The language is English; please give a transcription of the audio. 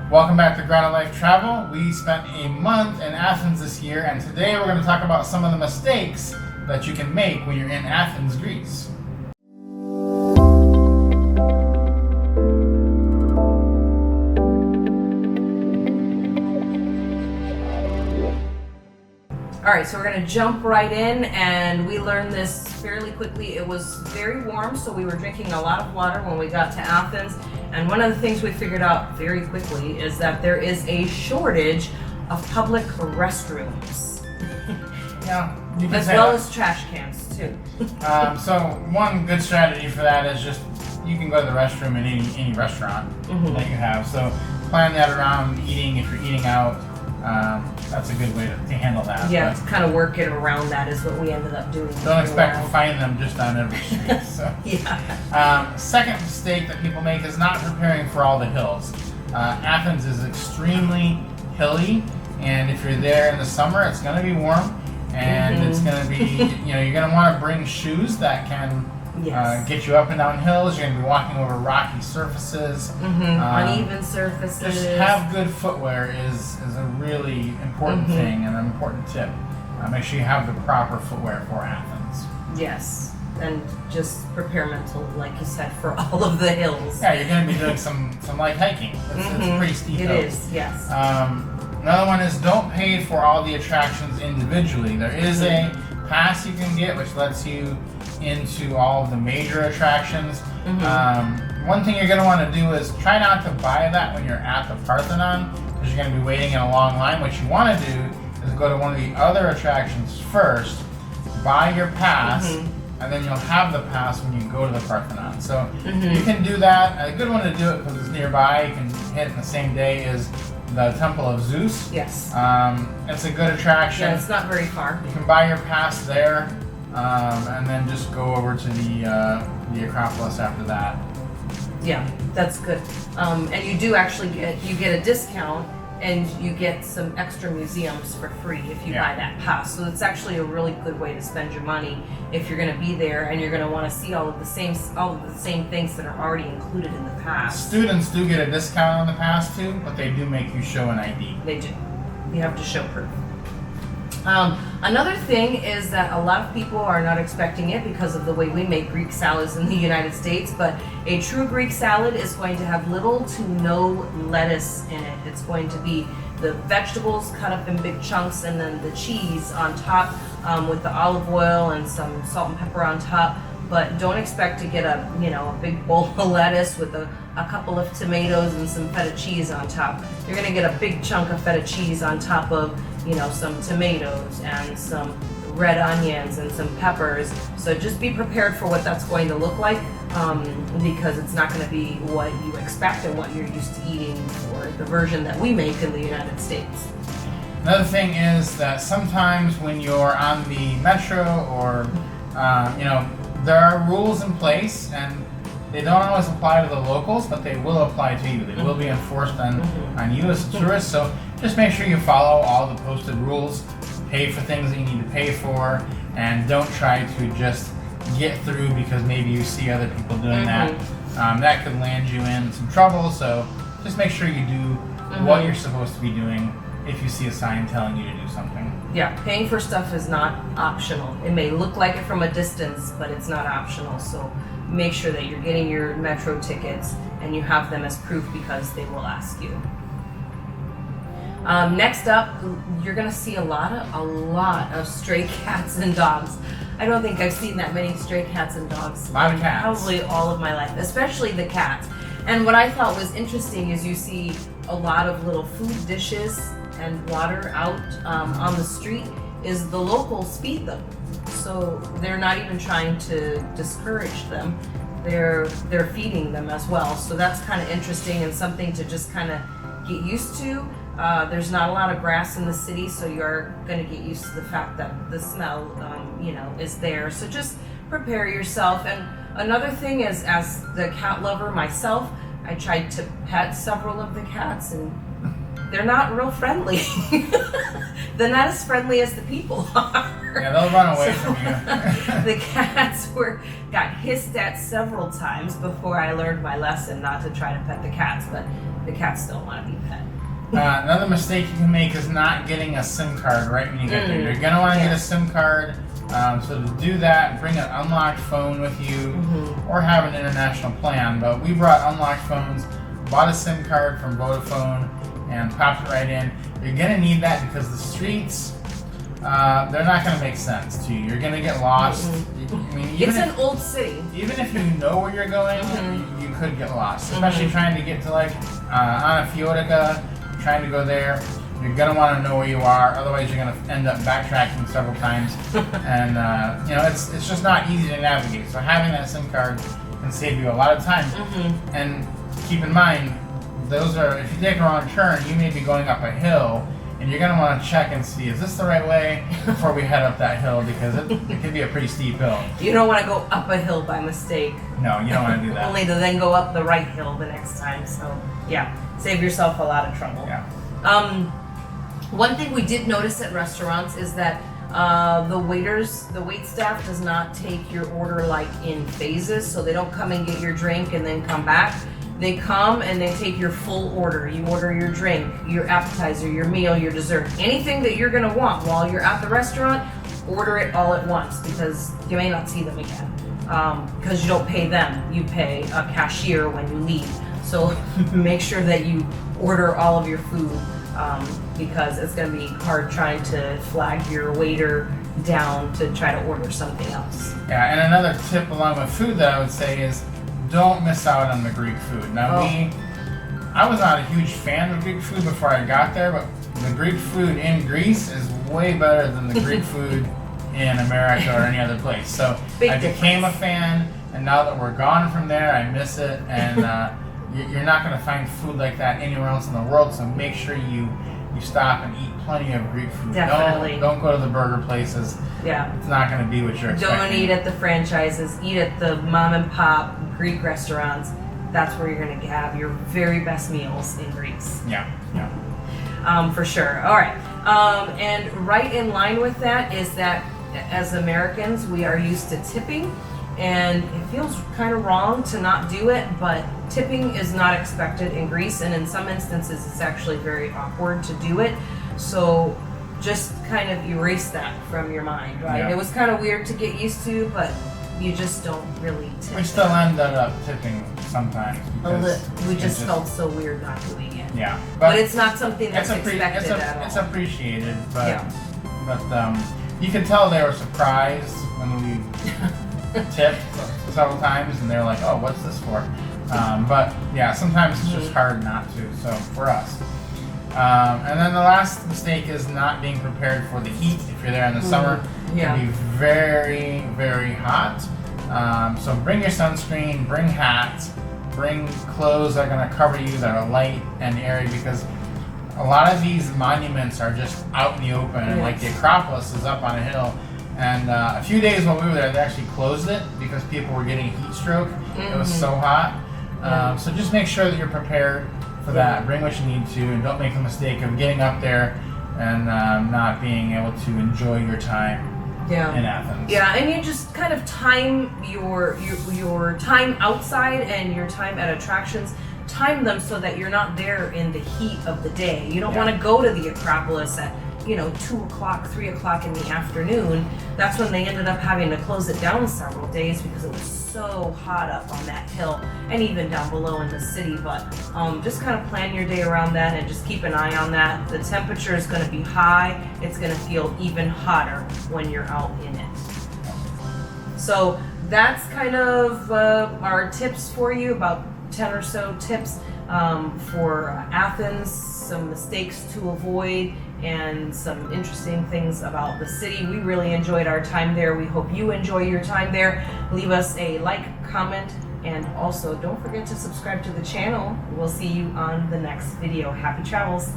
Welcome back to Grounded Life Travel. We spent a month in Athens this year, and today we're going to talk about some of the mistakes that you can make when you're in Athens, Greece. All right, so we're gonna jump right in, and we learned this fairly quickly. It was very warm, so we were drinking a lot of water when we got to Athens. And one of the things we figured out very quickly is that there is a shortage of public restrooms. Yeah, you can as say well that. as trash cans too. So one good strategy for that is just you can go to the restroom in any restaurant that you have. So plan that around eating. If you're eating out, that's a good way to handle that. Yeah, to kind of work it around that is what we ended up doing. Don't expect to find them just on every street. So. Yeah. Second mistake that people make is not preparing for all the hills. Athens is extremely hilly, and if you're there in the summer, it's going to be warm, and it's going to be, you're going to want to bring shoes that can get you up and down hills. You're going to be walking over rocky surfaces. Uneven surfaces. Just have good footwear is a really important thing and an important tip. Make sure you have the proper footwear for Athens. Yes, and just prepare mental, like you said, for all of the hills. Yeah, you're going to be doing some light hiking. It's pretty steep. It is, yes. Another one is don't pay for all the attractions individually. There is a pass you can get which lets you into all of the major attractions. One thing you're going to want to do is try not to buy that when you're at the Parthenon, because you're going to be waiting in a long line. What you want to do is go to one of the other attractions first, buy your pass, and then you'll have the pass when you go to the Parthenon. So you can do that. A good one to do it because it's nearby. You can hit it the same day is the Temple of Zeus. Yes. It's a good attraction. Yeah, it's not very far. You can buy your pass there, and then just go over to the Acropolis after that. Yeah, that's good. And you do actually get a discount, and you get some extra museums for free if you buy that pass. So it's actually a really good way to spend your money if you're going to be there and you're going to want to see all of the same things that are already included in the pass. Students do get a discount on the pass too, but they do make you show an ID. They do. You have to show proof. Another thing is that a lot of people are not expecting it because of the way we make Greek salads in the United States, but a true Greek salad is going to have little to no lettuce in it. It's going to be the vegetables cut up in big chunks and then the cheese on top with the olive oil and some salt and pepper on top. But don't expect to get a big bowl of lettuce with a couple of tomatoes and some feta cheese on top. You're going to get a big chunk of feta cheese on top of some tomatoes and some red onions and some peppers. So just be prepared for what that's going to look like, because it's not going to be what you expect and what you're used to eating for the version that we make in the United States. Another thing is that sometimes when you're on the metro or, there are rules in place, and they don't always apply to the locals, but they will apply to you. They will be enforced on you as a tourist. So just make sure you follow all the posted rules, pay for things that you need to pay for, and don't try to just get through because maybe you see other people doing that. That could land you in some trouble. So just make sure you do what you're supposed to be doing if you see a sign telling you to do something. Yeah, paying for stuff is not optional. It may look like it from a distance, but it's not optional. So make sure that you're getting your metro tickets and you have them as proof because they will ask you. Next up, you're gonna see a lot of stray cats and dogs. I don't think I've seen that many stray cats and dogs. A lot of cats. Probably all of my life, especially the cats. And what I thought was interesting is you see a lot of little food dishes and water out on the street. Is the locals feed them. So they're not even trying to discourage them. They're feeding them as well. So that's kind of interesting and something to just kind of get used to. There's not a lot of grass in the city, so you're going to get used to the fact that the smell, is there. So just prepare yourself. And another thing is, as the cat lover myself, I tried to pet several of the cats, and they're not real friendly. They're not as friendly as the people are. Yeah, they'll run away from you. The cats got hissed at several times before I learned my lesson not to try to pet the cats. But the cats don't want to be pet. Another mistake you can make is not getting a SIM card right when you get there. You're going to want to get a SIM card. So to do that, bring an unlocked phone with you or have an international plan. But we brought unlocked phones, bought a SIM card from Vodafone, and popped it right in. You're going to need that because the streets, they're not going to make sense to you. You're going to get lost. I mean, It's an old city. Even if you know where you're going, you could get lost. Especially trying to get to like Anafiotika, trying to go there. You're going to want to know where you are, otherwise you're going to end up backtracking several times. And, it's just not easy to navigate. So having that SIM card can save you a lot of time. And keep in mind, if you take a wrong turn, you may be going up a hill, and you're going to want to check and see, is this the right way before we head up that hill, because it can be a pretty steep hill. You don't want to go up a hill by mistake. No, you don't want to do that. Only to then go up the right hill the next time. So, yeah, save yourself a lot of trouble. Yeah. One thing we did notice at restaurants is that the wait staff does not take your order like in phases, so they don't come and get your drink and then come back. They come and they take your full order. You order your drink, your appetizer, your meal, your dessert, anything that you're gonna want while you're at the restaurant, order it all at once because you may not see them again. Because you don't pay them, you pay a cashier when you leave. So make sure that you order all of your food because it's gonna be hard trying to flag your waiter down to try to order something else. Yeah, and another tip along with food that I would say is don't miss out on the Greek food. Now I was not a huge fan of Greek food before I got there, but the Greek food in Greece is way better than the Greek food in America or any other place. So I became a fan, and now that we're gone from there, I miss it. And you're not going to find food like that anywhere else in the world. So make sure you stop and eat plenty of Greek food. Definitely. Don't go to the burger places. Yeah. It's not going to be what you're expecting. Don't eat at the franchises. Eat at the mom and pop Greek restaurants. That's where you're going to have your very best meals in Greece. Yeah. For sure. All right. And right in line with that is that as Americans, we are used to tipping, and it feels kind of wrong to not do it, but tipping is not expected in Greece, and in some instances, it's actually very awkward to do it. So just kind of erase that from your mind, right? Yeah. It was kind of weird to get used to, but you just don't really tip. We still ended up tipping sometimes. We just felt so weird not doing it. Yeah. But it's not something that's expected at all. It's appreciated, but you can tell they were surprised when we tipped several times, and they were like, "Oh, what's this for?" But yeah, sometimes it's just hard not to. So for us, and then the last mistake is not being prepared for the heat. If you're there in the summer, it can be very, very hot. So bring your sunscreen, bring hats, bring clothes that are going to cover you that are light and airy, because a lot of these monuments are just out in the open, and like the Acropolis is up on a hill. And a few days while we were there, they actually closed it because people were getting heat stroke. It was so hot. So just make sure that you're prepared for that. Bring what you need to, and don't make the mistake of getting up there and not being able to enjoy your time in Athens. Yeah, and you just kind of time your time outside and your time at attractions. Time them so that you're not there in the heat of the day. You don't want to go to the Acropolis at 2 o'clock, 3 o'clock in the afternoon. That's when they ended up having to close it down several days because it was so hot up on that hill and even down below in the city. But just kind of plan your day around that and just keep an eye on that. The temperature is going to be high. It's going to feel even hotter when you're out in it. So that's kind of our tips for you, about 10 or so tips for Athens, some mistakes to avoid, and some interesting things about the city. We really enjoyed our time there. We hope you enjoy your time there. Leave us a like, comment, and also don't forget to subscribe to the channel. We'll see you on the next video. Happy travels.